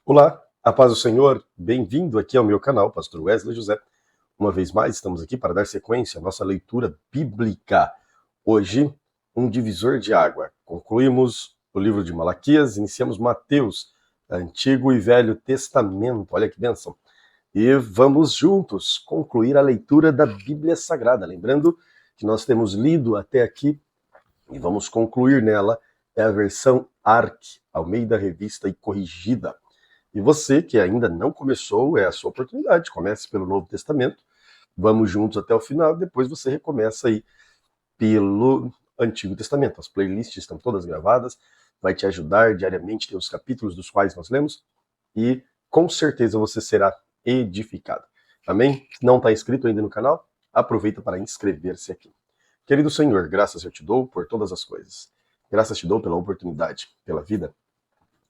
Olá, a paz do Senhor, bem-vindo aqui ao meu canal, Pastor Wesley José. Uma vez mais, estamos aqui para dar sequência à nossa leitura bíblica. Hoje, um divisor de água. Concluímos o livro de Malaquias, iniciamos Mateus, Antigo e Velho Testamento. Olha que bênção. E vamos juntos concluir a leitura da Bíblia Sagrada. Lembrando que nós temos lido até aqui e vamos concluir nela, é a versão ARC, Almeida Revista e Corrigida. E você que ainda não começou, é a sua oportunidade. Comece pelo Novo Testamento, vamos juntos até o final, depois você recomeça aí pelo Antigo Testamento. As playlists estão todas gravadas, vai te ajudar diariamente, tem os capítulos dos quais nós lemos, e com certeza você será edificado. Amém? Se não está inscrito ainda no canal, aproveita para inscrever-se aqui. Querido Senhor, graças eu te dou por todas as coisas. Graças te dou pela oportunidade, pela vida.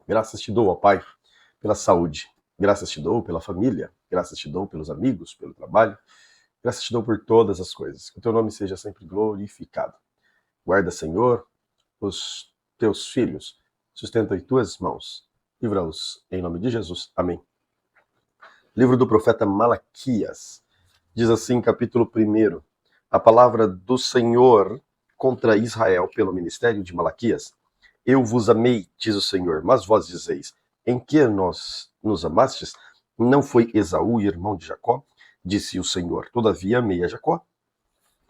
Graças te dou, ó Pai, pela saúde. Graças te dou pela família. Graças te dou pelos amigos, pelo trabalho. Graças te dou por todas as coisas. Que o teu nome seja sempre glorificado. Guarda, Senhor, os teus filhos. Sustenta em tuas mãos. Livra-os em nome de Jesus. Amém. Livro do profeta Malaquias. Diz assim, capítulo 1. A palavra do Senhor contra Israel pelo ministério de Malaquias. Eu vos amei, diz o Senhor, mas vós dizeis, em que nos amastes? Não foi Esaú, irmão de Jacó? Disse o Senhor, todavia amei a Jacó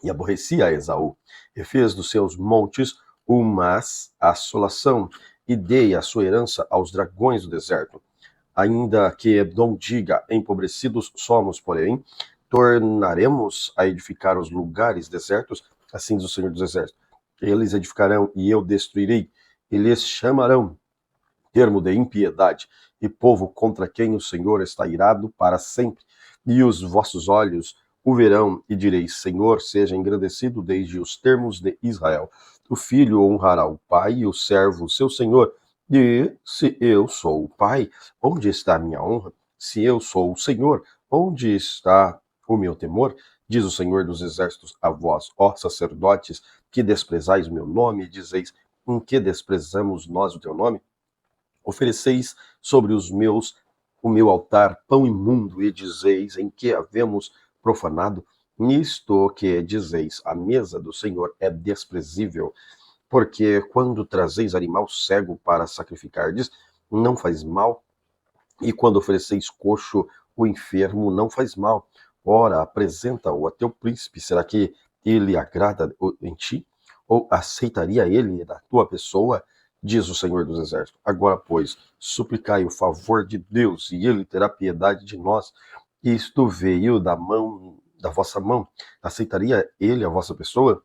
e aborreci a Esaú, e fez dos seus montes uma assolação, e dei a sua herança aos dragões do deserto. Ainda que Edom diga, empobrecidos somos, porém, tornaremos a edificar os lugares desertos, assim diz o Senhor dos Exércitos. Eles edificarão e eu destruirei, e lhes chamarão termo de impiedade, e povo contra quem o Senhor está irado para sempre. E os vossos olhos o verão, e direis, Senhor, seja engrandecido desde os termos de Israel. O filho honrará o pai, e o servo o seu senhor. E se eu sou o pai, onde está a minha honra? Se eu sou o Senhor, onde está o meu temor? Diz o Senhor dos Exércitos a vós, ó sacerdotes, que desprezais o meu nome, e dizeis, em que desprezamos nós o teu nome? Ofereceis sobre o meu altar pão imundo, e dizeis, em que havemos profanado? Nisto que dizeis, a mesa do Senhor é desprezível. Porque quando trazeis animal cego para sacrificardes, não faz mal, e quando ofereceis coxo, o enfermo não faz mal. Ora, apresenta-o a teu príncipe, será que ele agrada em ti? Ou aceitaria ele da tua pessoa? Diz o Senhor dos Exércitos. Agora, pois, suplicai o favor de Deus, e ele terá piedade de nós. Isto veio da vossa mão. Aceitaria ele a vossa pessoa?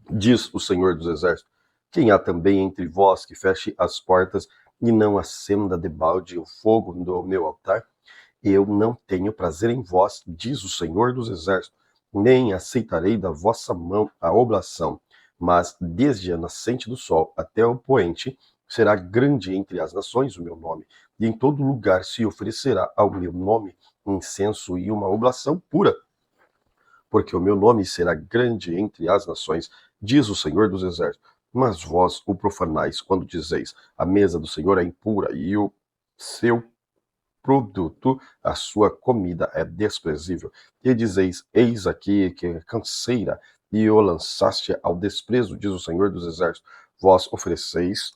Diz o Senhor dos Exércitos. Quem há também entre vós que feche as portas e não acenda debalde o fogo do meu altar? Eu não tenho prazer em vós, diz o Senhor dos Exércitos, nem aceitarei da vossa mão a oblação, mas desde a nascente do sol até o poente será grande entre as nações o meu nome, e em todo lugar se oferecerá ao meu nome incenso e uma oblação pura, porque o meu nome será grande entre as nações, diz o Senhor dos Exércitos. Mas vós o profanais quando dizeis, a mesa do Senhor é impura, e o seu produto, a sua comida é desprezível. E dizeis, eis aqui que é canseira, e o lançaste ao desprezo, diz o Senhor dos Exércitos. Vós ofereceis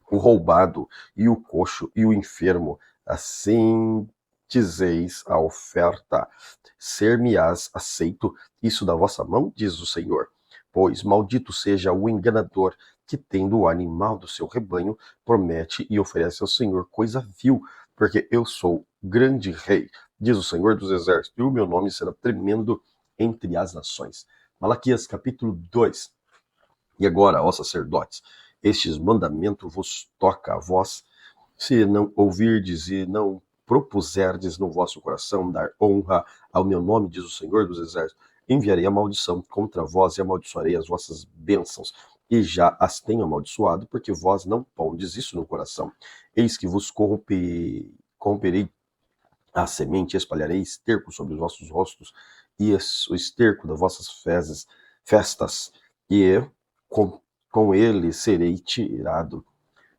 o roubado, e o coxo, e o enfermo. Assim dizeis a oferta. Ser-me-ás aceito isso da vossa mão, diz o Senhor. Pois maldito seja o enganador, que tendo o animal do seu rebanho, promete e oferece ao Senhor coisa vil, porque eu sou grande rei, diz o Senhor dos Exércitos, e o meu nome será tremendo entre as nações. Malaquias capítulo 2. E agora, ó sacerdotes, estes mandamentos vos toca a vós, se não ouvirdes e não propuserdes no vosso coração dar honra ao meu nome, diz o Senhor dos Exércitos, enviarei a maldição contra vós e amaldiçoarei as vossas bênçãos. E já as tenho amaldiçoado, porque vós não pondes isso no coração. Eis que vos corromperei a semente, espalharei esterco sobre os vossos rostos, e o esterco das vossas festas, e com ele serei tirado.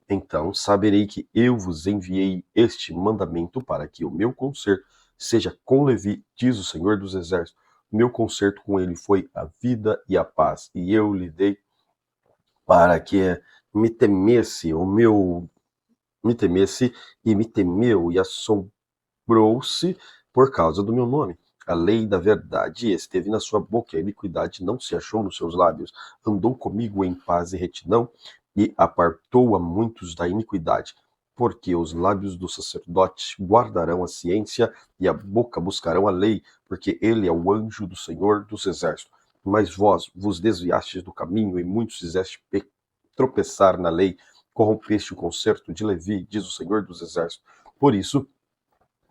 Então saberei que eu vos enviei este mandamento para que o meu concerto seja com Levi, diz o Senhor dos Exércitos. O meu concerto com ele foi a vida e a paz, e eu lhe dei para que me temesse, me temesse e me temeu e assombrou-se por causa do meu nome. A lei da verdade esteve na sua boca, a iniquidade não se achou nos seus lábios. Andou comigo em paz e retidão, e apartou a muitos da iniquidade. Porque os lábios do sacerdote guardarão a ciência, e a boca buscarão a lei, porque ele é o anjo do Senhor dos Exércitos. Mas vós vos desviastes do caminho, e muitos fizeste tropeçar na lei, corrompeste o concerto de Levi, diz o Senhor dos Exércitos. Por isso,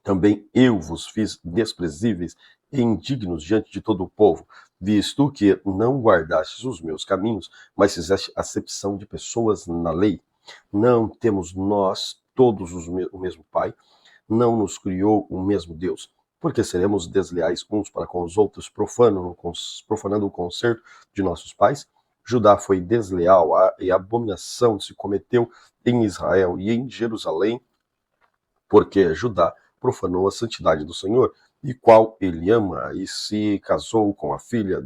também eu vos fiz desprezíveis e indignos diante de todo o povo, visto que não guardastes os meus caminhos, mas fizeste acepção de pessoas na lei. Não temos nós todos o mesmo Pai? Não nos criou o mesmo Deus? Porque seremos desleais uns para com os outros, profanando o concerto de nossos pais? Judá foi desleal e a abominação se cometeu em Israel e em Jerusalém, porque Judá profanou a santidade do Senhor, e qual ele ama, e se casou com a filha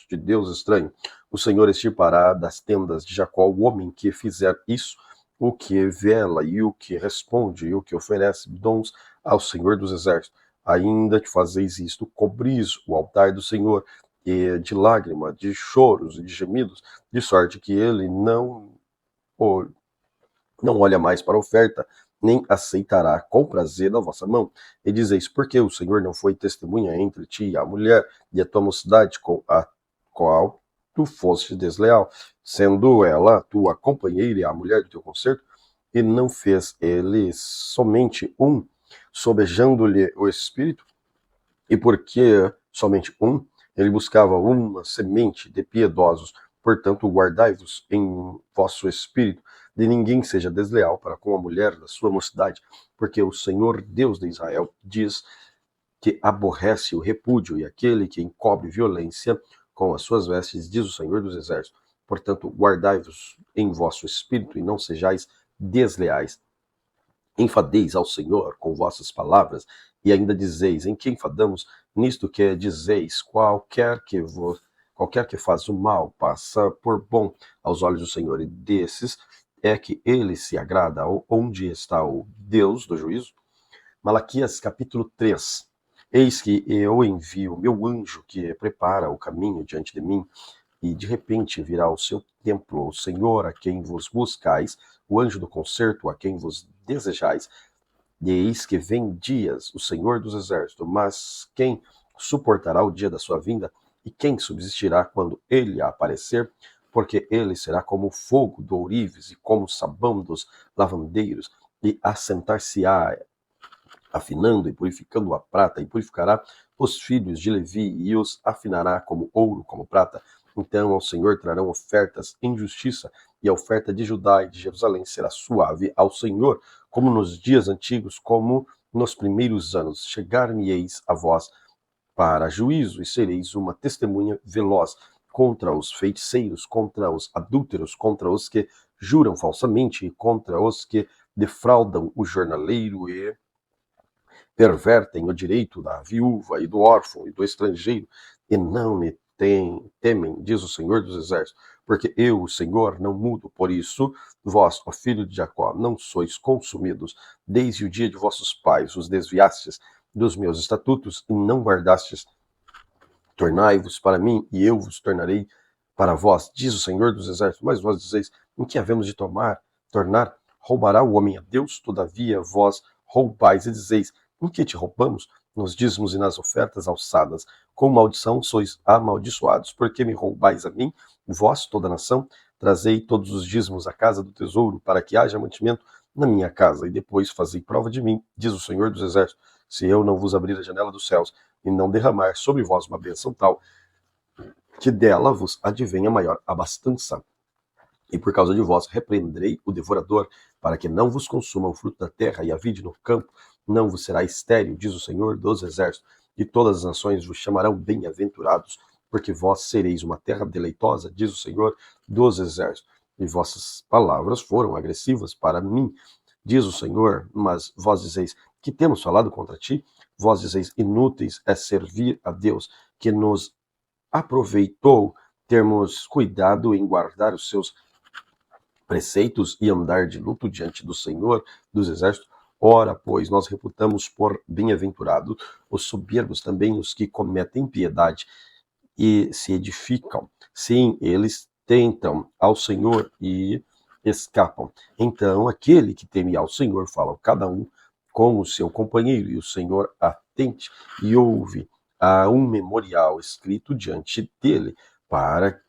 de Deus estranho. O Senhor extirpará das tendas de Jacó o homem que fizer isso, o que vela e o que responde e o que oferece dons ao Senhor dos Exércitos. Ainda que fazeis isto, cobris o altar do Senhor e de lágrimas, de choros e de gemidos, de sorte que ele não olha mais para a oferta, nem aceitará com prazer da vossa mão. E dizeis, porque o Senhor não foi testemunha entre ti e a mulher, e a tua mocidade com a qual tu foste desleal, sendo ela tua companheira e a mulher do teu concerto, e não fez ele somente um, sobejando-lhe o espírito, e porque somente um, ele buscava uma semente de piedosos. Portanto, guardai-vos em vosso espírito, de ninguém seja desleal para com a mulher da sua mocidade, porque o Senhor Deus de Israel diz que aborrece o repúdio e aquele que encobre violência com as suas vestes, diz o Senhor dos Exércitos. Portanto, guardai-vos em vosso espírito e não sejais desleais. Enfadeis ao Senhor com vossas palavras, e ainda dizeis, em que enfadamos? Nisto que dizeis, qualquer que faz o mal passa por bom aos olhos do Senhor, e desses é que ele se agrada. Onde está o Deus do juízo? Malaquias capítulo 3. Eis que eu envio o meu anjo que prepara o caminho diante de mim, e de repente virá ao seu templo o Senhor a quem vos buscais, o anjo do concerto a quem vos desejais. E eis que vem dias, o Senhor dos Exércitos, mas quem suportará o dia da sua vinda? E quem subsistirá quando ele aparecer? Porque ele será como o fogo do ourives e como o sabão dos lavandeiros, e assentar-se-á afinando e purificando a prata, e purificará os filhos de Levi, e os afinará como ouro, como prata. Então ao Senhor trarão ofertas em justiça, e a oferta de Judá e de Jerusalém será suave ao Senhor, como nos dias antigos, como nos primeiros anos. Chegar-me-eis a vós para juízo, e sereis uma testemunha veloz contra os feiticeiros, contra os adúlteros, contra os que juram falsamente, e contra os que defraudam o jornaleiro e pervertem o direito da viúva e do órfão e do estrangeiro, e não me temem, diz o Senhor dos Exércitos, porque eu, o Senhor, não mudo. Por isso, vós, ó filho de Jacó, não sois consumidos. Desde o dia de vossos pais os desviastes dos meus estatutos e não guardastes. Tornai-vos para mim, e eu vos tornarei para vós, diz o Senhor dos Exércitos. Mas vós dizeis, em que havemos de tornar? Roubará o homem a Deus? Todavia vós roubais e dizeis, em que te roubamos? Nos dízimos e nas ofertas alçadas. Com maldição sois amaldiçoados, porque me roubais a mim, vós, toda a nação? Trazei todos os dízimos à casa do tesouro, para que haja mantimento na minha casa, e depois fazei prova de mim, diz o Senhor dos Exércitos, se eu não vos abrir a janela dos céus, e não derramar sobre vós uma bênção tal, que dela vos advenha maior abastança. E por causa de vós repreenderei o devorador, para que não vos consuma o fruto da terra, e a vide no campo não vos será estéril, diz o Senhor dos Exércitos, e todas as nações vos chamarão bem-aventurados, porque vós sereis uma terra deleitosa, diz o Senhor dos Exércitos. e vossas palavras foram agressivas para mim, diz o Senhor. Mas vós dizeis: que temos falado contra ti? Vós dizeis: inúteis é servir a Deus, que nos aproveitou termos cuidado em guardar os seus preceitos e andar de luto diante do Senhor dos Exércitos. Ora, pois, nós reputamos por bem-aventurado os soberbos, também os que cometem piedade e se edificam. Sim, eles tentam ao Senhor e escapam. Então, aquele que teme ao Senhor fala cada um com o seu companheiro, e o Senhor atente e ouve a um memorial escrito diante dele, para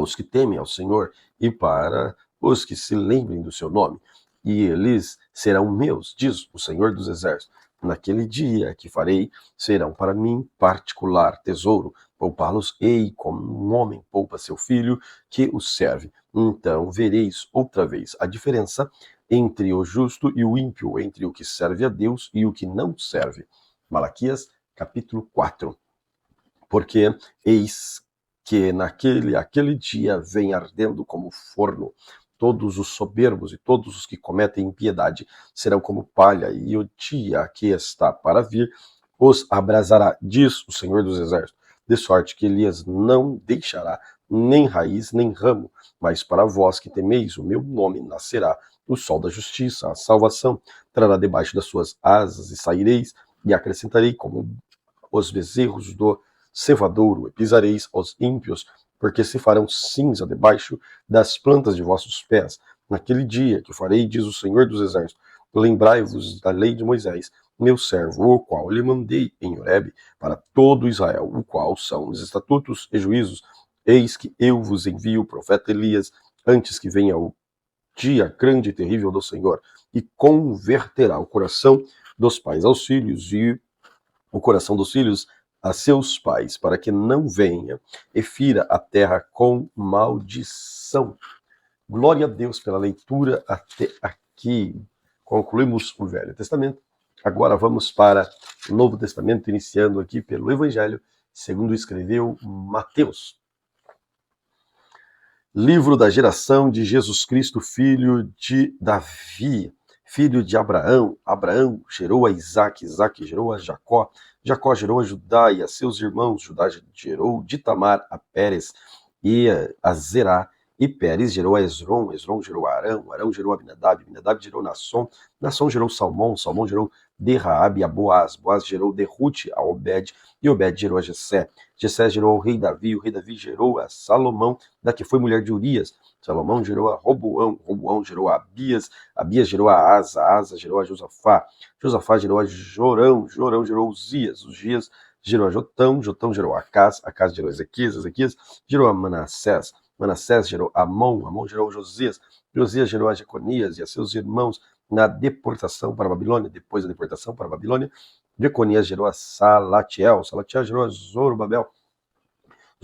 os que temem ao Senhor e para os que se lembrem do seu nome. E eles serão meus, diz o Senhor dos Exércitos. Naquele dia que farei, serão para mim particular tesouro. Poupá-los-ei como um homem poupa seu filho que o serve. Então vereis outra vez a diferença entre o justo e o ímpio, entre o que serve a Deus e o que não serve. Malaquias, capítulo 4. Porque eis que aquele dia vem ardendo como forno. Todos os soberbos e todos os que cometem impiedade serão como palha, e o dia que está para vir os abrasará, diz o Senhor dos Exércitos, de sorte que Elias não deixará nem raiz nem ramo, mas para vós que temeis o meu nome nascerá o sol da justiça, a salvação trará debaixo das suas asas, e saireis, e acrescentarei como os bezerros do cevadouro, e pisareis aos ímpios, porque se farão cinza debaixo das plantas de vossos pés. Naquele dia que farei, diz o Senhor dos Exércitos, lembrai-vos da lei de Moisés, meu servo, o qual lhe mandei em Horebe para todo Israel, o qual são os estatutos e juízos. Eis que eu vos envio o profeta Elias, antes que venha o dia grande e terrível do Senhor, e converterá o coração dos pais aos filhos e o coração dos filhos a seus pais, para que não venha e fira a terra com maldição. Glória a Deus pela leitura até aqui. Concluímos o Velho Testamento. Agora vamos para o Novo Testamento, iniciando aqui pelo Evangelho, segundo escreveu Mateus. Livro da geração de Jesus Cristo, filho de Davi, filho de Abraão. Abraão gerou a Isaque, Isaque gerou a Jacó, Jacó gerou a Judá e a seus irmãos. Judá gerou de Tamar a Pérez e a Zerá, e Pérez gerou a Esrom, Esrom gerou a Arão, Arão gerou a Abinadab, Abinadab gerou Nasson, Nasson gerou Salmão, Salmão gerou de Raabe a Boaz, Boaz gerou de Rute a Obed, e Obed gerou a Jessé, Jessé gerou o rei Davi, o rei Davi gerou a Salomão, da que foi mulher de Urias, Salomão gerou a Roboão, Roboão gerou a Abias, Abias gerou a Asa, Asa gerou a Josafá, Josafá gerou a Jorão, Jorão gerou Uzias, Uzias gerou a Jotão, Jotão gerou a Acás, Acás gerou a Ezequias, Ezequias gerou a Manassés, Manassés gerou Amon, Amon gerou Josias, Josias gerou a Jeconias e a seus irmãos na deportação para a Babilônia. Depois da deportação para a Babilônia, Jeconias gerou a Salatiel, Salatiel gerou a Zorobabel,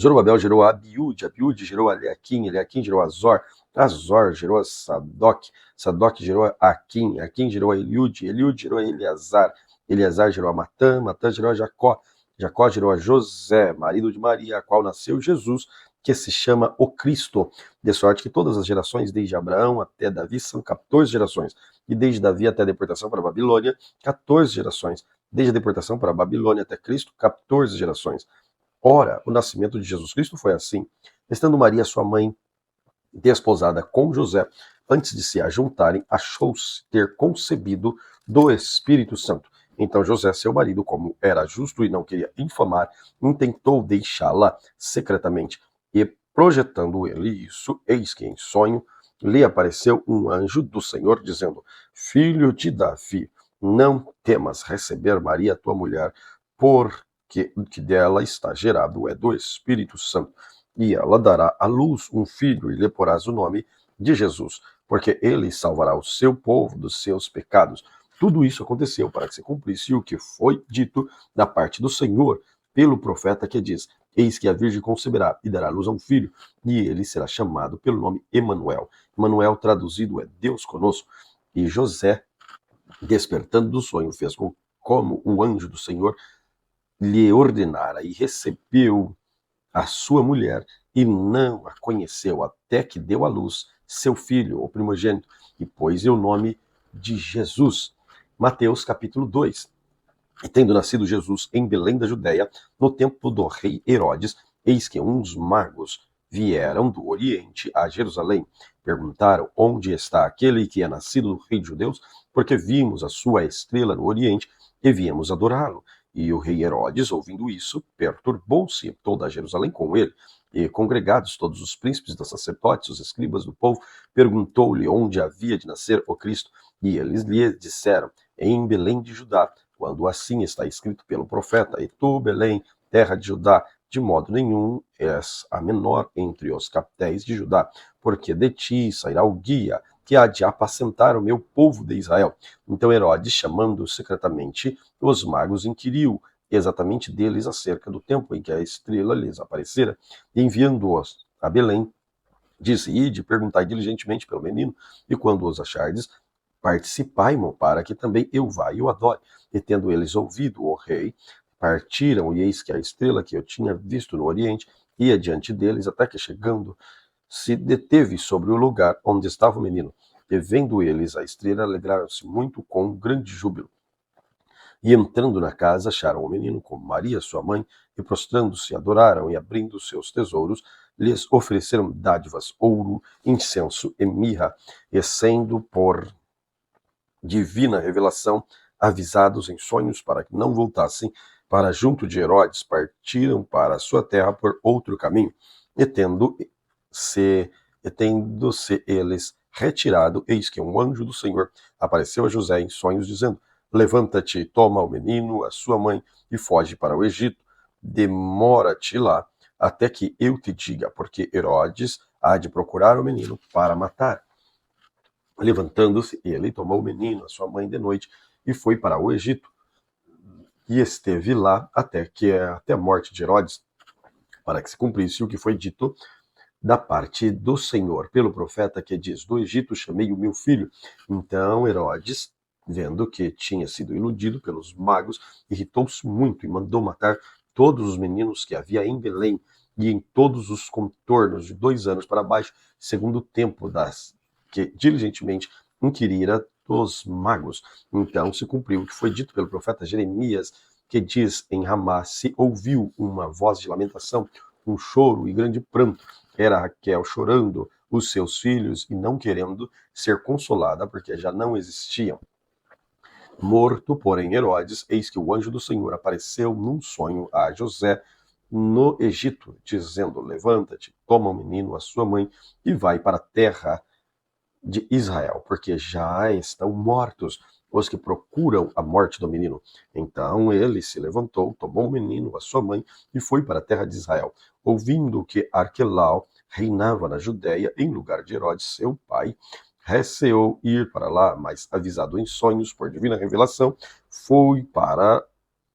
Zorobabel gerou a Abiúde, Abiúde gerou a Eliaquim, Eliaquim gerou a Azor, Azor gerou a Sadoc, Sadoc gerou a Aquim, Aquim gerou a Eliúde, Eliúde gerou a Eleazar, Eleazar gerou a Matã, Matã gerou a Jacó, Jacó gerou a José, marido de Maria, a qual nasceu Jesus, que se chama o Cristo, de sorte que todas as gerações, desde Abraão até Davi, são 14 gerações, e desde Davi até a deportação para a Babilônia, 14 gerações, desde a deportação para a Babilônia até Cristo, 14 gerações. Ora, o nascimento de Jesus Cristo foi assim, estando Maria, sua mãe, desposada com José, antes de se ajuntarem, achou-se ter concebido do Espírito Santo. Então José, seu marido, como era justo e não queria infamar, intentou deixá-la secretamente. E projetando ele isso, eis que em sonho lhe apareceu um anjo do Senhor, dizendo: Filho de Davi, não temas receber Maria, tua mulher, porque o que dela está gerado é do Espírito Santo. E ela dará à luz um filho, e lhe porás o nome de Jesus, porque ele salvará o seu povo dos seus pecados. Tudo isso aconteceu para que se cumprisse o que foi dito da parte do Senhor pelo profeta, que diz: Eis que a Virgem conceberá e dará luz a um filho, e ele será chamado pelo nome Emanuel. Emanuel, traduzido, é Deus conosco. E José, despertando do sonho, fez como o anjo do Senhor lhe ordenara, e recebeu a sua mulher, e não a conheceu até que deu à luz seu filho, o primogênito, e pôs-lhe o nome de Jesus. Mateus capítulo 2. E tendo nascido Jesus em Belém da Judéia, no tempo do rei Herodes, eis que uns magos vieram do Oriente a Jerusalém. Perguntaram: onde está aquele que é nascido do rei dos judeus? Porque vimos a sua estrela no Oriente e viemos adorá-lo. E o rei Herodes, ouvindo isso, perturbou-se, toda Jerusalém com ele. E congregados todos os príncipes dos sacerdotes, os escribas do povo, perguntou-lhe onde havia de nascer o Cristo. E eles lhe disseram: em Belém de Judá, quando assim está escrito pelo profeta: e tu, Belém, terra de Judá, de modo nenhum és a menor entre os capéis de Judá, porque de ti sairá o guia que há de apacentar o meu povo de Israel. Então Herodes, chamando secretamente os magos, inquiriu exatamente deles acerca do tempo em que a estrela lhes aparecera, e enviando-os a Belém, disse: ide, perguntai diligentemente pelo menino, e quando os achardes, participai-mo, para que também eu vá e o adore. E tendo eles ouvido o rei, partiram, e eis que a estrela que eu tinha visto no Oriente ia diante deles, até que chegando, se deteve sobre o lugar onde estava o menino. E vendo eles a estrela, alegraram-se muito com grande júbilo. E entrando na casa, acharam o menino com Maria, sua mãe, e prostrando-se, adoraram, e abrindo seus tesouros, lhes ofereceram dádivas, ouro, incenso e mirra, e sendo por divina revelação avisados em sonhos para que não voltassem para junto de Herodes, partiram para a sua terra por outro caminho, e tendo-se eles retirado, eis que um anjo do Senhor apareceu a José em sonhos, dizendo: levanta-te, toma o menino, a sua mãe, e foge para o Egito. Demora-te lá, até que eu te diga, porque Herodes há de procurar o menino para matar. Levantando-se, ele tomou o menino, a sua mãe, de noite, e foi para o Egito. E esteve lá até a morte de Herodes, para que se cumprisse o que foi dito da parte do Senhor pelo profeta, que diz: do Egito chamei o meu filho. Então Herodes, vendo que tinha sido iludido pelos magos, irritou-se muito e mandou matar todos os meninos que havia em Belém e em todos os contornos de 2 anos para baixo, segundo o tempo que diligentemente inquirira dos magos. Então se cumpriu o que foi dito pelo profeta Jeremias, que diz: em Ramá se ouviu uma voz de lamentação, um choro e grande pranto. Era Raquel chorando os seus filhos e não querendo ser consolada, porque já não existiam. Morto, porém, Herodes, eis que o anjo do Senhor apareceu num sonho a José no Egito, dizendo: levanta-te, toma o menino, a sua mãe, e vai para a terra de Israel, porque já estão mortos os que procuram a morte do menino. Então ele se levantou, tomou o menino, a sua mãe, e foi para a terra de Israel. Ouvindo que Arquelau reinava na Judéia em lugar de Herodes, seu pai, receou ir para lá, mas avisado em sonhos por divina revelação, foi para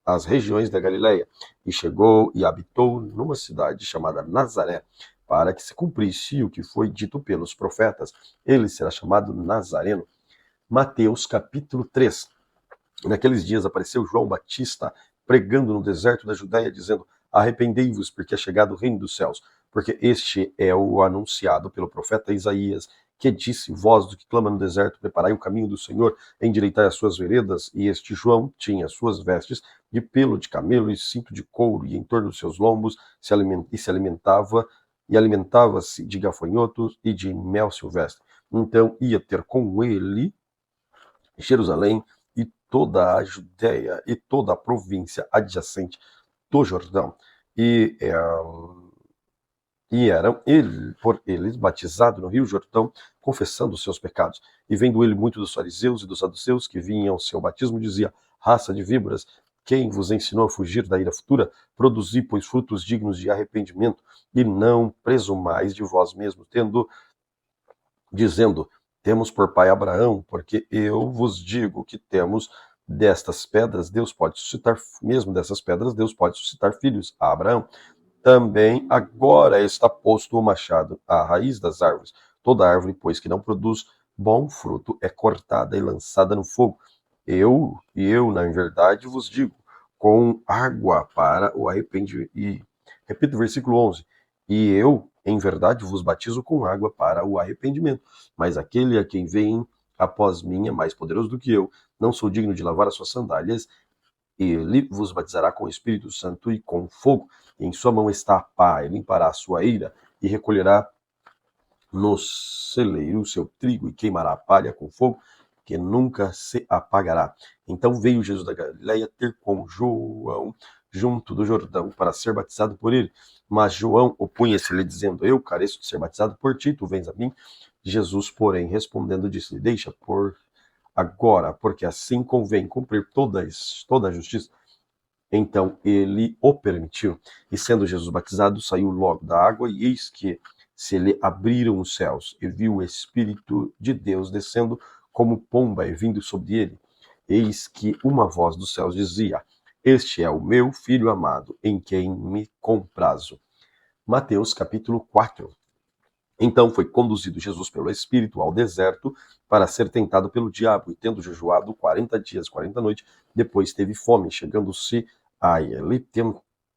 as regiões da Galileia, e chegou e habitou numa cidade chamada Nazaré, para que se cumprisse o que foi dito pelos profetas: ele será chamado Nazareno. Mateus capítulo 3. Naqueles dias apareceu João Batista pregando no deserto da Judéia, dizendo: arrependei-vos, porque é chegado o reino dos céus, porque este é o anunciado pelo profeta Isaías, que disse: voz do que clama no deserto, preparai o caminho do Senhor, endireitai as suas veredas. E este João tinha suas vestes de pelo de camelo e cinto de couro, e em torno dos seus lombos alimentava-se de gafanhotos e de mel silvestre. Então ia ter com ele Jerusalém e toda a Judéia e toda a província adjacente do Jordão. E eram por eles batizados no rio Jordão, confessando os seus pecados. E vendo ele muito dos fariseus e dos saduceus que vinham ao seu batismo, dizia: raça de víboras, quem vos ensinou a fugir da ira futura? Produzi, pois, frutos dignos de arrependimento, e não presumais de vós mesmos, dizendo: temos por pai Abraão, porque eu vos digo que mesmo dessas pedras Deus pode suscitar filhos a Abraão. Também agora está posto o machado à raiz das árvores. Toda árvore, pois, que não produz bom fruto, é cortada e lançada no fogo. Eu, na verdade, vos digo: com água para o arrependimento Repito o versículo 11. E eu, em verdade, vos batizo com água para o arrependimento, mas aquele a quem vem após mim é mais poderoso do que eu, não sou digno de lavar as suas sandálias, ele vos batizará com o Espírito Santo e com fogo, e em sua mão está a pá, e limpará a sua eira, e recolherá no celeiro o seu trigo, e queimará a palha com fogo, que nunca se apagará. Então veio Jesus da Galileia ter com João junto do Jordão para ser batizado por ele. Mas João opunha-se-lhe, dizendo: Eu careço de ser batizado por ti, tu vens a mim. Jesus, porém, respondendo, disse-lhe: Deixa por agora, porque assim convém cumprir toda a justiça. Então ele o permitiu. E sendo Jesus batizado, saiu logo da água, e eis que se lhe abriram os céus, e viu o Espírito de Deus descendo como pomba e vindo sobre ele. Eis que uma voz dos céus dizia: Este é o meu Filho amado, em quem me comprazo. Mateus capítulo 4. Então foi conduzido Jesus pelo Espírito ao deserto para ser tentado pelo diabo, e tendo jejuado 40 dias, 40 noites, depois teve fome. Chegando-se a ele,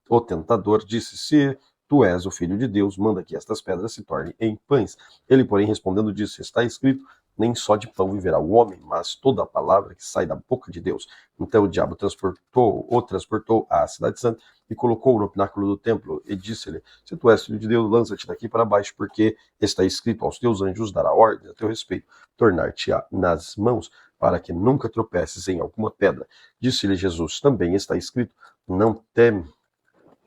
o tentador disse: Se tu és o Filho de Deus, manda que estas pedras se tornem em pães. Ele, porém, respondendo, disse: Está escrito: Nem só de pão viverá o homem, mas toda a palavra que sai da boca de Deus. Então o diabo o transportou à cidade santa e colocou-o no pináculo do templo, e disse-lhe: Se tu és Filho de Deus, lança-te daqui para baixo, porque está escrito: Aos teus anjos dará ordem a teu respeito, tornar-te-á nas mãos, para que nunca tropeces em alguma pedra. Disse-lhe Jesus: Também está escrito: Não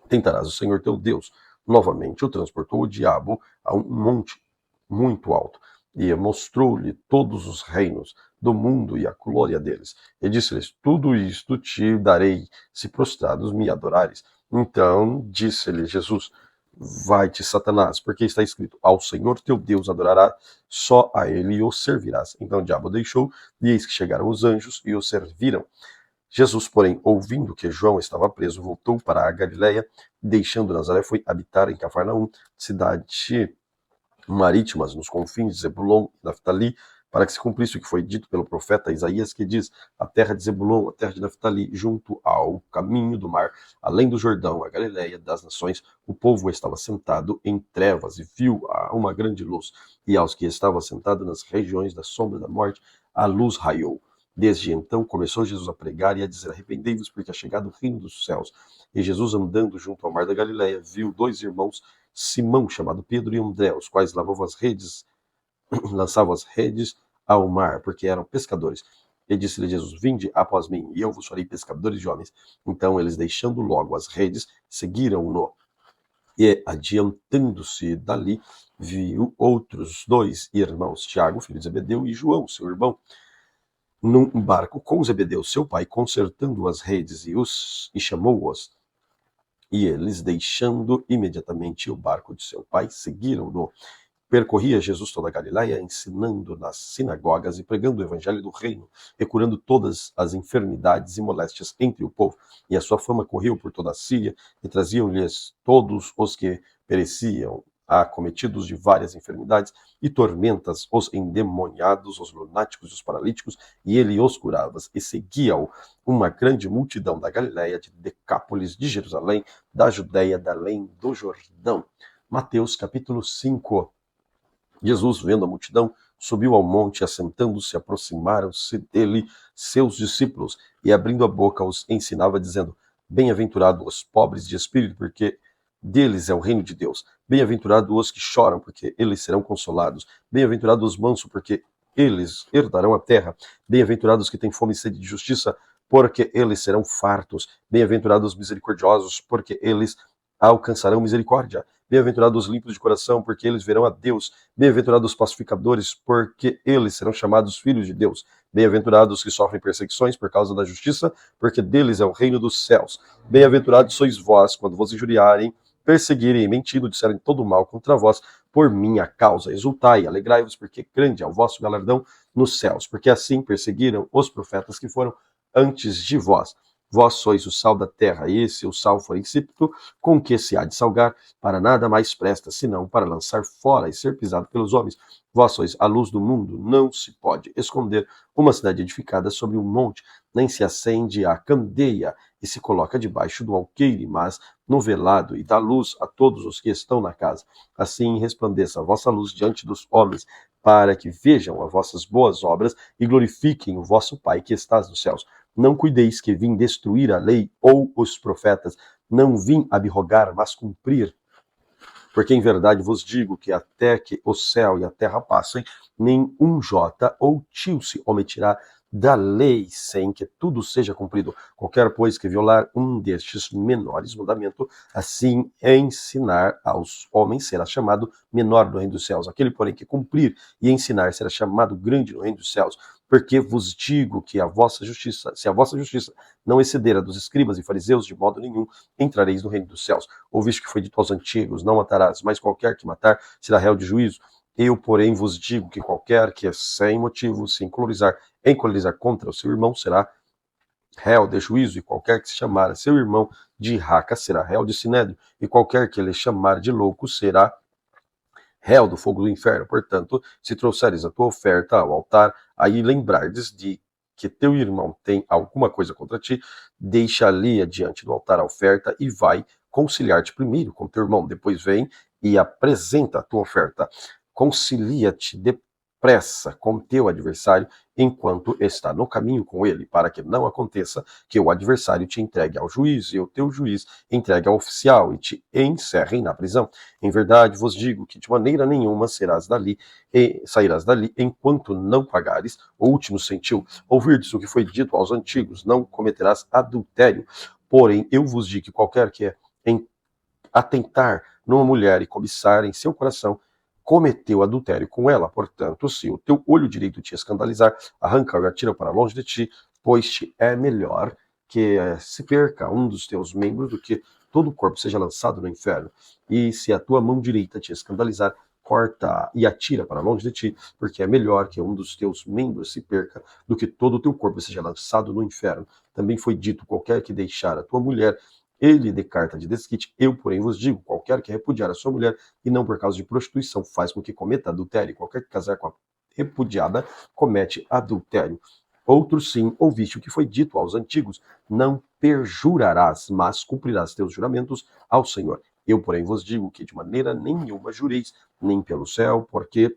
tentarás o Senhor teu Deus. Novamente o transportou o diabo a um monte muito alto, e mostrou-lhe todos os reinos do mundo e a glória deles. E disse-lhes: Tudo isto te darei, se prostrados me adorares. Então disse-lhe Jesus: Vai-te, Satanás, porque está escrito: Ao Senhor teu Deus adorarás, só a ele o servirás. Então o diabo deixou, e eis que chegaram os anjos e o serviram. Jesus, porém, ouvindo que João estava preso, voltou para a Galileia, deixando Nazaré, foi habitar em Cafarnaum, cidade marítimas, nos confins de Zebulon e Naftali, para que se cumprisse o que foi dito pelo profeta Isaías, que diz: A terra de Zebulon, a terra de Naftali, junto ao caminho do mar, além do Jordão, a Galileia das nações, o povo estava sentado em trevas, e viu uma grande luz. E aos que estavam sentados nas regiões da sombra da morte, a luz raiou. Desde então começou Jesus a pregar e a dizer: Arrependei-vos, porque é chegado o reino dos céus. E Jesus, andando junto ao mar da Galileia, viu dois irmãos, Simão, chamado Pedro, e André, os quais lançavam as redes ao mar, porque eram pescadores. E disse-lhe Jesus: Vinde após mim, e eu vos farei pescadores de homens. Então eles, deixando logo as redes, seguiram-no. E, adiantando-se dali, viu outros dois irmãos, Tiago, filho de Zebedeu, e João, seu irmão, num barco com Zebedeu, seu pai, consertando as redes, e chamou-os. E eles, deixando imediatamente o barco de seu pai, seguiram-no. Percorria Jesus toda a Galileia, ensinando nas sinagogas e pregando o evangelho do reino, e curando todas as enfermidades e moléstias entre o povo. E a sua fama correu por toda a Síria, e traziam-lhes todos os que pereciam, acometidos de várias enfermidades e tormentas, os endemoniados, os lunáticos e os paralíticos, e ele os curava. E seguia-o uma grande multidão da Galileia, de Decápolis, de Jerusalém, da Judéia, da além do Jordão. Mateus capítulo 5. Jesus, vendo a multidão, subiu ao monte, assentando-se, aproximaram-se dele seus discípulos, e abrindo a boca os ensinava, dizendo: Bem-aventurados os pobres de espírito, porque deles é o reino de Deus. Bem-aventurados os que choram, porque eles serão consolados. Bem-aventurados os mansos, porque eles herdarão a terra. Bem-aventurados os que têm fome e sede de justiça, porque eles serão fartos. Bem-aventurados os misericordiosos, porque eles alcançarão misericórdia. Bem-aventurados os limpos de coração, porque eles verão a Deus. Bem-aventurados os pacificadores, porque eles serão chamados filhos de Deus. Bem-aventurados os que sofrem perseguições por causa da justiça, porque deles é o reino dos céus. Bem-aventurados sois vós, quando vos injuriarem, perseguirem e mentindo, disserem todo mal contra vós, por minha causa. Exultai, alegrai-vos, porque grande é o vosso galardão nos céus, porque assim perseguiram os profetas que foram antes de vós. Vós sois o sal da terra, e se o sal for insípido, com que se há de salgar? Para nada mais presta, senão para lançar fora e ser pisado pelos homens. Vós sois a luz do mundo, não se pode esconder uma cidade edificada sobre um monte, nem se acende a candeia e se coloca debaixo do alqueire, mas no velado e dá luz a todos os que estão na casa. Assim resplandeça a vossa luz diante dos homens, para que vejam as vossas boas obras e glorifiquem o vosso Pai que estás nos céus. Não cuideis que vim destruir a lei ou os profetas, não vim abrogar, mas cumprir. Porque em verdade vos digo que até que o céu e a terra passem, nem um jota ou tio se omitirá da lei sem que tudo seja cumprido. Qualquer, pois, que violar um destes menores mandamentos, assim ensinar aos homens, será chamado menor no reino dos céus. Aquele, porém, que cumprir e ensinar, será chamado grande no reino dos céus. Porque vos digo que a vossa justiça, se a vossa justiça não exceder a dos escribas e fariseus, de modo nenhum entrareis no reino dos céus. Ouviste que foi dito aos antigos, não matarás, mas qualquer que matar será réu de juízo. Eu, porém, vos digo que qualquer que sem motivo se encolerizar contra o seu irmão será réu de juízo, e qualquer que se chamar a seu irmão de raca será réu de sinédrio, e qualquer que lhe chamar de louco será réu do fogo do inferno. Portanto, se trouxeres a tua oferta ao altar, aí lembrardes de que teu irmão tem alguma coisa contra ti, deixa ali adiante do altar a oferta e vai conciliar-te primeiro com teu irmão. Depois vem e apresenta a tua oferta. Concilia-te depressa com teu adversário enquanto está no caminho com ele, para que não aconteça que o adversário te entregue ao juiz e o teu juiz entregue ao oficial e te encerrem na prisão. Em verdade vos digo que de maneira nenhuma sairás dali enquanto não pagares o último centil. Ouvirdes o que foi dito aos antigos, não cometerás adultério. Porém, eu vos digo que qualquer que atentar numa mulher e cobiçar em seu coração, cometeu adultério com ela. Portanto, se o teu olho direito te escandalizar, arranca-o e atira para longe de ti, pois te é melhor que se perca um dos teus membros do que todo o corpo seja lançado no inferno. E se a tua mão direita te escandalizar, corta e atira para longe de ti, porque é melhor que um dos teus membros se perca do que todo o teu corpo seja lançado no inferno. Também foi dito, qualquer que deixar a tua mulher, ele de carta de desquite. Eu, porém, vos digo, qualquer que repudiar a sua mulher, e não por causa de prostituição, faz com que cometa adultério. Qualquer que casar com a repudiada, comete adultério. Outro sim, ouviste o que foi dito aos antigos, não perjurarás, mas cumprirás teus juramentos ao Senhor. Eu, porém, vos digo que de maneira nenhuma jureis, nem pelo céu, porque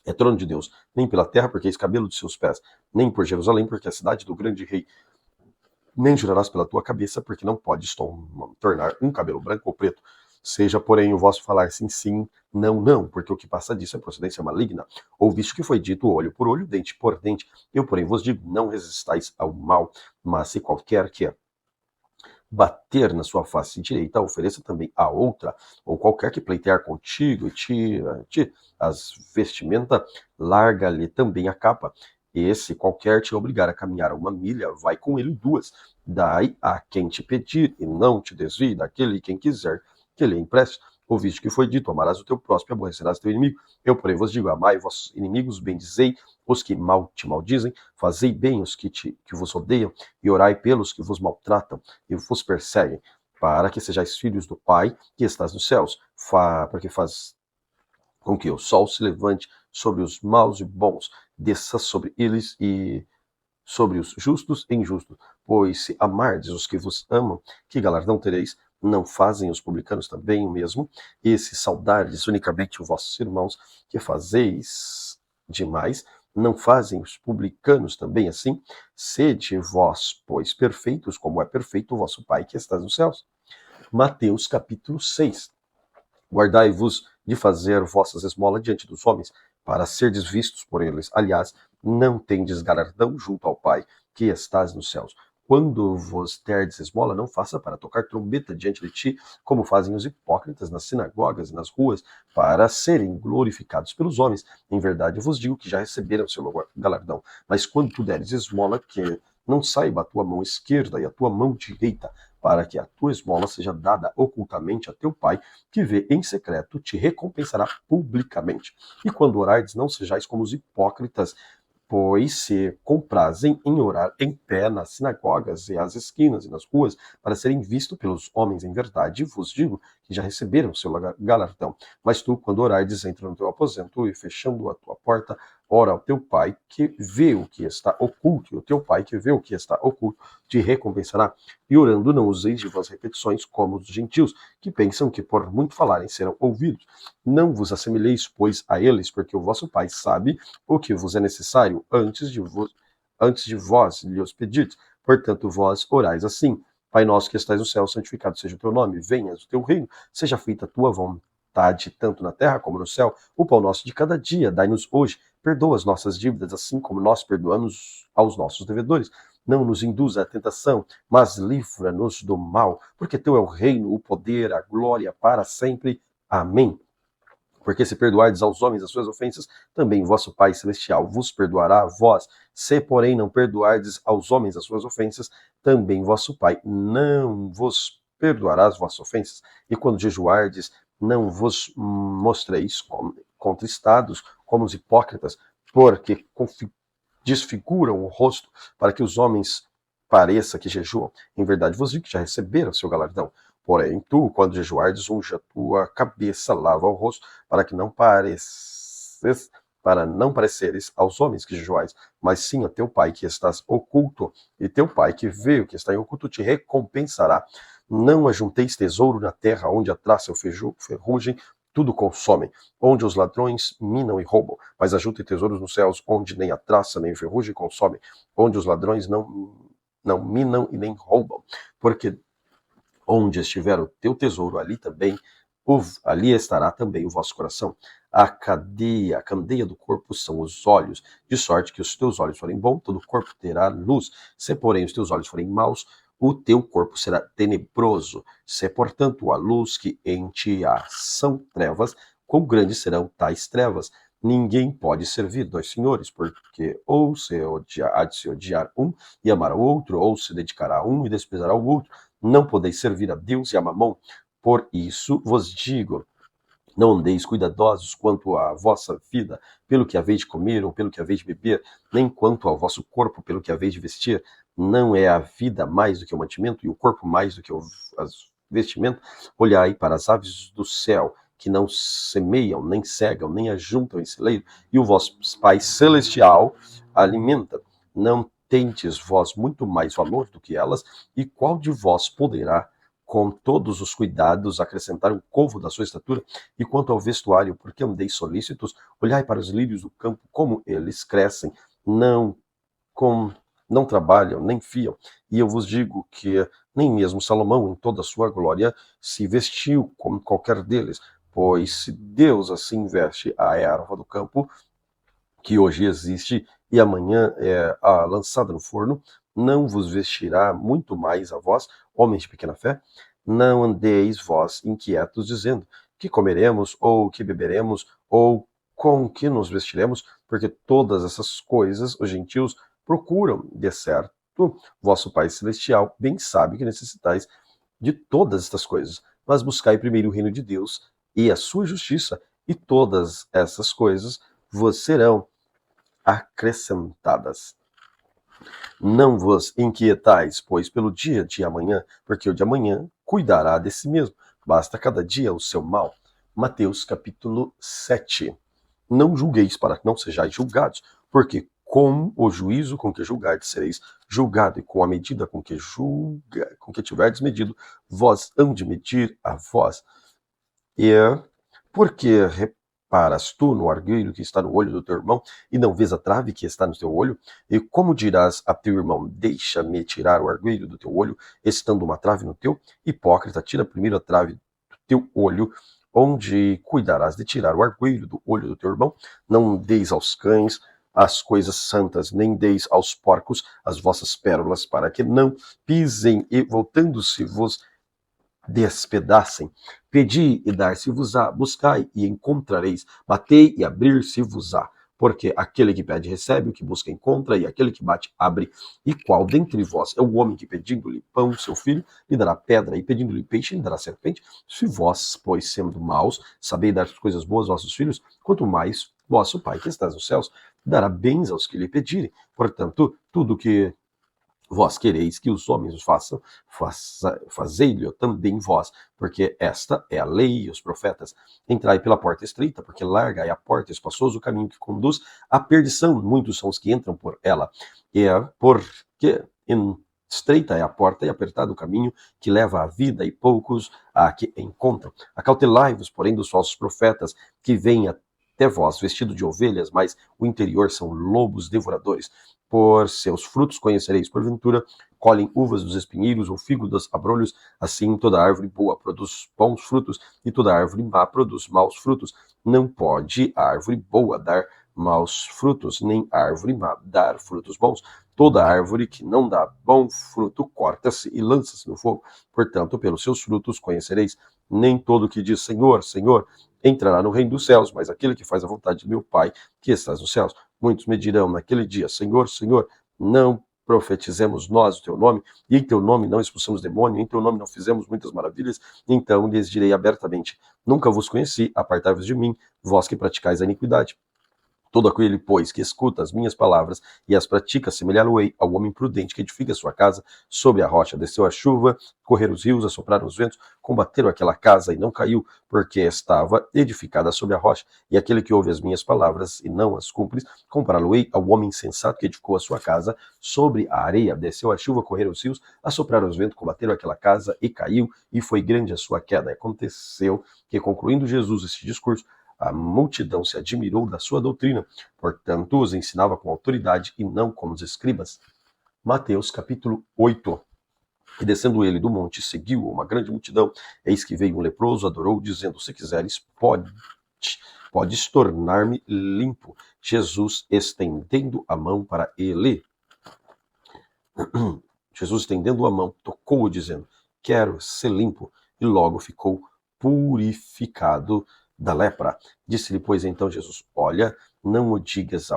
é trono de Deus, nem pela terra, porque é escabelo de seus pés, nem por Jerusalém, porque é a cidade do grande rei. Nem jurarás pela tua cabeça, porque não podes tornar um cabelo branco ou preto. Seja, porém, o vosso falar sim, sim, não, não, porque o que passa disso é procedência maligna. Ouviste que foi dito olho por olho, dente por dente. Eu, porém, vos digo, não resistais ao mal, mas se qualquer que bater na sua face direita, ofereça também a outra, ou qualquer que pleitear contigo e tira as vestimentas, larga-lhe também a capa. E se qualquer te obrigar a caminhar uma milha, vai com ele duas. Dai a quem te pedir, e não te desvie daquele quem quiser que lhe empreste. Ouviste que foi dito, amarás o teu próximo e aborrecerás teu inimigo. Eu, porém, vos digo, amai vossos inimigos, bendizei os que mal te maldizem, fazei bem os que vos odeiam, e orai pelos que vos maltratam e vos perseguem, para que sejais filhos do Pai que estás nos céus, porque faz com que o sol se levante sobre os maus e bons, desça sobre eles e sobre os justos e injustos. Pois se amardes os que vos amam, que galardão tereis? Não fazem os publicanos também o mesmo? E se saudardes unicamente os vossos irmãos, que fazeis demais, não fazem os publicanos também assim? Sede vós, pois, perfeitos, como é perfeito o vosso Pai que está nos céus. Mateus capítulo 6. Guardai-vos de fazer vossas esmolas diante dos homens, para serdes vistos por eles. Aliás, não tendes galardão junto ao Pai, que estás nos céus. Quando vos derdes esmola, não faça para tocar trombeta diante de ti, como fazem os hipócritas nas sinagogas e nas ruas, para serem glorificados pelos homens. Em verdade, eu vos digo que já receberam seu galardão. Mas quando tu deres esmola, que não saiba a tua mão esquerda e a tua mão direita, para que a tua esmola seja dada ocultamente a teu Pai, que vê em secreto, te recompensará publicamente. E quando orardes, não sejais como os hipócritas, pois se comprazem em orar em pé nas sinagogas e às esquinas e nas ruas, para serem vistos pelos homens. Em verdade, vos digo que já receberam seu galardão. Mas tu, quando orares, entra no teu aposento e, fechando a tua porta, ora ao teu Pai que vê o que está oculto, e o teu Pai que vê o que está oculto te recompensará. E orando não useis de vós repetições como os gentios, que pensam que por muito falarem serão ouvidos. Não vos assemelheis, pois, a eles, porque o vosso Pai sabe o que vos é necessário antes de vós lhe os pedirdes. Portanto, vós orais assim: Pai nosso que estais no céu, santificado seja o teu nome, venha o teu reino, seja feita a tua vontade, tanto na terra como no céu. O pão nosso de cada dia dai-nos hoje. Perdoa as nossas dívidas, assim como nós perdoamos aos nossos devedores. Não nos induza à tentação, mas livra-nos do mal, porque teu é o reino, o poder, a glória para sempre. Amém. Porque se perdoardes aos homens as suas ofensas, também vosso Pai Celestial vos perdoará a vós. Se, porém, não perdoardes aos homens as suas ofensas, também vosso Pai não vos perdoará as vossas ofensas. E quando jejuardes, não vos mostreis contristados como os hipócritas, porque desfiguram o rosto para que os homens pareça que jejuam. Em verdade vos digo que já receberam seu galardão. Porém, tu, quando jejuardes, unge a tua cabeça, lava o rosto, para não pareceres aos homens que jejuais, mas sim a teu Pai que estás oculto, e teu Pai que vê o que está em oculto te recompensará. Não ajunteis tesouro na terra, onde a traça e o ferrugem tudo consomem, onde os ladrões minam e roubam, mas ajuntem tesouros nos céus, onde nem a traça nem o ferrugem consomem, onde os ladrões não minam e nem roubam, porque onde estiver o teu tesouro, ali estará também o vosso coração. A candeia do corpo são os olhos, de sorte que os teus olhos forem bons, todo o corpo terá luz. Se, porém, os teus olhos forem maus, o teu corpo será tenebroso. Se, portanto, a luz que em ti há são trevas, quão grandes serão tais trevas? Ninguém pode servir dois senhores, porque ou há de se odiar um e amar o outro, ou se dedicará a um e desprezará o outro. Não podeis servir a Deus e a Mamon. Por isso vos digo, não andeis cuidadosos quanto à vossa vida, pelo que haveis de comer ou pelo que haveis de beber, nem quanto ao vosso corpo, pelo que haveis de vestir. Não é a vida mais do que o mantimento, e o corpo mais do que o vestimento? Olhai para as aves do céu, que não semeiam, nem cegam, nem ajuntam em celeiro, e o vosso Pai Celestial alimenta. Não tendes vós muito mais valor do que elas? E qual de vós poderá, com todos os cuidados, acrescentar um covo da sua estatura? E quanto ao vestuário, por que andeis solícitos? Olhai para os lírios do campo, como eles crescem, não trabalham, nem fiam. E eu vos digo que nem mesmo Salomão, em toda a sua glória, se vestiu como qualquer deles. Pois se Deus assim veste a erva do campo, que hoje existe e amanhã é lançada no forno, não vos vestirá muito mais a vós, homens de pequena fé? Não andeis vós inquietos, dizendo: que comeremos, ou que beberemos, ou com que nos vestiremos? Porque todas essas coisas os gentios procuram. De certo, vosso Pai Celestial bem sabe que necessitais de todas estas coisas. Mas buscai primeiro o reino de Deus e a sua justiça, e todas essas coisas vos serão acrescentadas. Não vos inquietais, pois, pelo dia de amanhã, porque o de amanhã cuidará de si mesmo. Basta cada dia o seu mal. Mateus capítulo 7. Não julgueis para que não sejais julgados, porque com o juízo com que julgardes sereis julgado, e com a medida com que tiverdes medido, vós hão de medir a vós. E porque reparas tu no argueiro que está no olho do teu irmão, e não vês a trave que está no teu olho? E como dirás a teu irmão: deixa-me tirar o argueiro do teu olho, estando uma trave no teu? Hipócrita, tira primeiro a trave do teu olho, onde cuidarás de tirar o argueiro do olho do teu irmão. Não deis aos cães as coisas santas, nem deis aos porcos as vossas pérolas, para que não pisem e, voltando-se, vos despedacem. Pedi e dar-se-vos-á, buscai e encontrareis, batei e abrir-se-vos-á. Porque aquele que pede recebe, o que busca encontra, e aquele que bate abre. E qual dentre vós é o homem que, pedindo-lhe pão, seu filho, lhe dará pedra, e pedindo-lhe peixe, lhe dará serpente? Se vós, pois, sendo maus, sabeis dar coisas boas aos vossos filhos, quanto mais vosso Pai que estás nos céus dará bens aos que lhe pedirem. Portanto, tudo que vós quereis que os homens os façam, fazei-lhe também vós, porque esta é a lei e os profetas. Entrai pela porta estreita, porque larga é a porta, espaçoso o caminho que conduz à perdição, muitos são os que entram por ela. E é porque estreita é a porta e apertado o caminho que leva à vida, e poucos a que encontram. Acautelai-vos, porém, dos falsos profetas, que vêm até vós vestido de ovelhas, mas o interior são lobos devoradores. Por seus frutos conhecereis, porventura, colhem uvas dos espinheiros ou figo dos abrolhos, assim toda árvore boa produz bons frutos, e toda árvore má produz maus frutos. Não pode a árvore boa dar maus frutos, nem árvore má dar frutos bons. Toda árvore que não dá bom fruto corta-se e lança-se no fogo. Portanto, pelos seus frutos conhecereis. Nem todo que diz Senhor, Senhor, entrará no reino dos céus, mas aquele que faz a vontade de meu Pai, que estás nos céus. Muitos me dirão naquele dia, Senhor, Senhor, não profetizemos nós o teu nome, e em teu nome não expulsamos demônio, em teu nome não fizemos muitas maravilhas. Então lhes direi abertamente, nunca vos conheci, apartai-vos de mim, vós que praticais a iniquidade. Todo aquele, pois, que escuta as minhas palavras e as pratica, semelhá-lo-ei ao homem prudente que edifica sua casa sobre a rocha. Desceu a chuva, correram os rios, assopraram os ventos, combateram aquela casa e não caiu, porque estava edificada sobre a rocha. E aquele que ouve as minhas palavras e não as cumpre, compará-lo-ei ao homem sensato que edificou a sua casa sobre a areia. Desceu a chuva, correram os rios, assopraram os ventos, combateram aquela casa e caiu, e foi grande a sua queda. Aconteceu que, concluindo Jesus este discurso, a multidão se admirou da sua doutrina, portanto os ensinava com autoridade e não como os escribas. Mateus capítulo 8. E descendo ele do monte, seguiu uma grande multidão. Eis que veio um leproso, adorou, dizendo, se quiseres, podes tornar-me limpo. Jesus estendendo a mão para ele. Jesus estendendo a mão, tocou-o, dizendo, quero ser limpo. E logo ficou purificado da lepra. Disse-lhe, pois, então Jesus, olha, não o digas a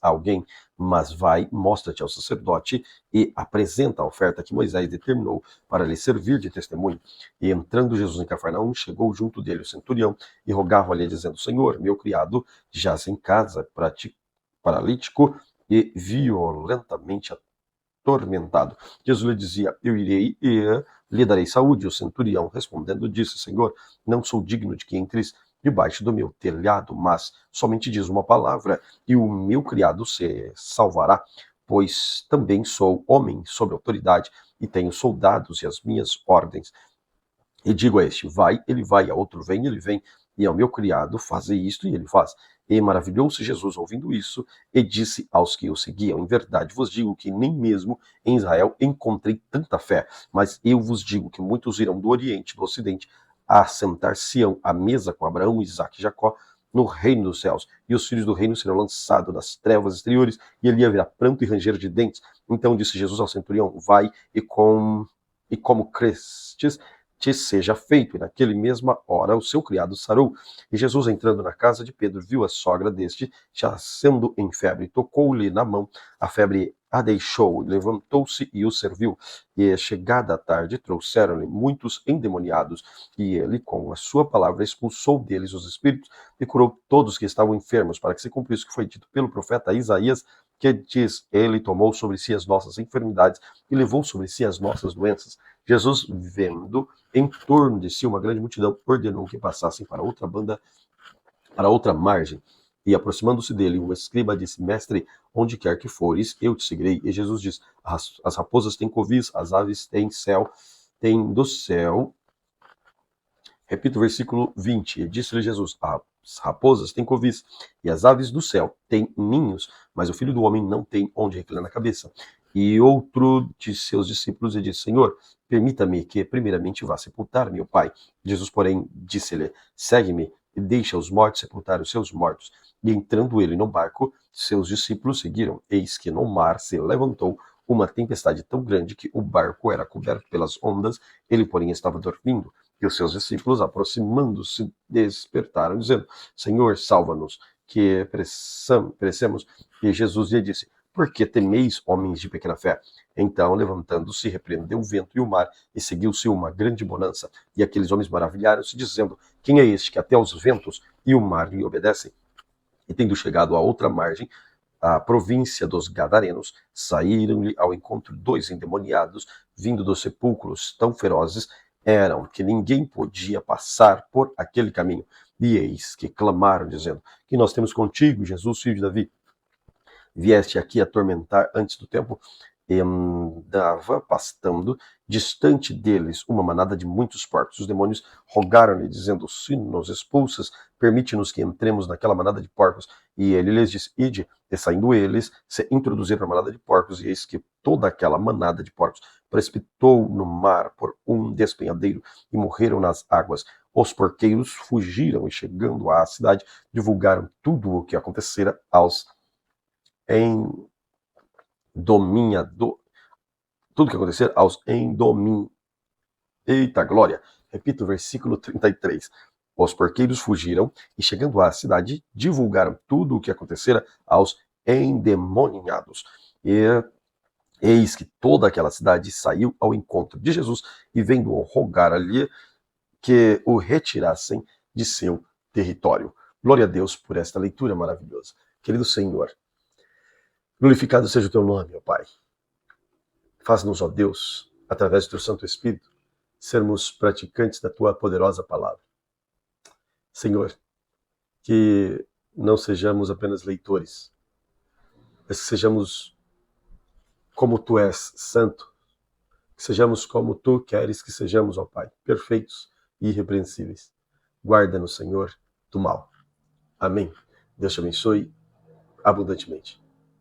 alguém, mas vai, mostra-te ao sacerdote e apresenta a oferta que Moisés determinou para lhe servir de testemunho. E entrando Jesus em Cafarnaum, chegou junto dele o centurião e rogava-lhe, dizendo, Senhor, meu criado jaz em casa, paralítico e violentamente atormentado. Jesus lhe dizia, eu irei e lhe darei saúde. O centurião, respondendo, disse, Senhor, não sou digno de que entres debaixo do meu telhado, mas somente diz uma palavra, e o meu criado se salvará, pois também sou homem sob autoridade, e tenho soldados e as minhas ordens. E digo a este, vai, ele vai, a outro, vem, ele vem, e ao meu criado, faze isto, e ele faz. E maravilhou-se Jesus ouvindo isso, e disse aos que o seguiam, em verdade vos digo que nem mesmo em Israel encontrei tanta fé, mas eu vos digo que muitos irão do Oriente e do Ocidente a sentar-se-ão à mesa com Abraão, Isaque e Jacó, no reino dos céus, e os filhos do reino serão lançados nas trevas exteriores, e ali haverá pranto e ranger de dentes. Então disse Jesus ao centurião, vai, e como crestes, te seja feito. E naquele mesma hora o seu criado sarou. E Jesus, entrando na casa de Pedro, viu a sogra deste jacendo em febre, tocou-lhe na mão, a febre a deixou, levantou-se e o serviu. E chegada a tarde, trouxeram-lhe muitos endemoniados, e ele, com a sua palavra, expulsou deles os espíritos e curou todos que estavam enfermos, para que se cumprisse o que foi dito pelo profeta Isaías, que diz, ele tomou sobre si as nossas enfermidades e levou sobre si as nossas doenças. Jesus, vendo em torno de si uma grande multidão, ordenou que passassem para outra margem. E aproximando-se dele, o escriba disse, mestre, onde quer que fores, eu te seguirei. E Jesus diz, as raposas têm covis, as aves têm do céu. Repita o versículo 20. E disse-lhe Jesus, as raposas têm covis, e as aves do céu têm ninhos, mas o Filho do Homem não tem onde reclinar a cabeça. E outro de seus discípulos lhe disse, Senhor, permita-me que primeiramente vá sepultar meu pai. Jesus, porém, disse-lhe, segue-me e deixa os mortos sepultar os seus mortos. E entrando ele no barco, seus discípulos seguiram. Eis que no mar se levantou uma tempestade tão grande que o barco era coberto pelas ondas, ele, porém, estava dormindo. E os seus discípulos, aproximando-se, despertaram, dizendo, Senhor, salva-nos, que perecemos. E Jesus lhe disse, por que temeis, homens de pequena fé? Então, levantando-se, repreendeu o vento e o mar, e seguiu-se uma grande bonança. E aqueles homens maravilharam-se, dizendo, quem é este que até os ventos e o mar lhe obedecem? E tendo chegado à outra margem, a província dos Gadarenos, saíram-lhe ao encontro 2 endemoniados, vindo dos sepulcros, tão ferozes eram que ninguém podia passar por aquele caminho. E eis que clamaram, dizendo: que nós temos contigo, Jesus, filho de Davi? Vieste aqui atormentar antes do tempo? E andava pastando distante deles uma manada de muitos porcos. Os demônios rogaram-lhe, dizendo: se nos expulsas, permite-nos que entremos naquela manada de porcos. E ele lhes disse: ide. E saindo eles, se introduziram na manada de porcos, e eis que toda aquela manada de porcos precipitou no mar por um despenhadeiro, e morreram nas águas. Os porqueiros fugiram, e chegando à cidade, divulgaram tudo o que acontecera aos endominhadores. Tudo que acontecer aos endomin. Eita glória! Repito o versículo 33. Os porqueiros fugiram e, chegando à cidade, divulgaram tudo o que acontecera aos endemoniados. E eis que toda aquela cidade saiu ao encontro de Jesus e, vendo-o, rogar-lhe que o retirassem de seu território. Glória a Deus por esta leitura maravilhosa. Querido Senhor, glorificado seja o teu nome, ó Pai. Faz-nos, ó Deus, através do teu Santo Espírito, sermos praticantes da tua poderosa palavra. Senhor, que não sejamos apenas leitores, mas que sejamos como tu és, santo, que sejamos como tu queres que sejamos, ó Pai, perfeitos e irrepreensíveis. Guarda-nos, Senhor, do mal. Amém. Deus te abençoe abundantemente.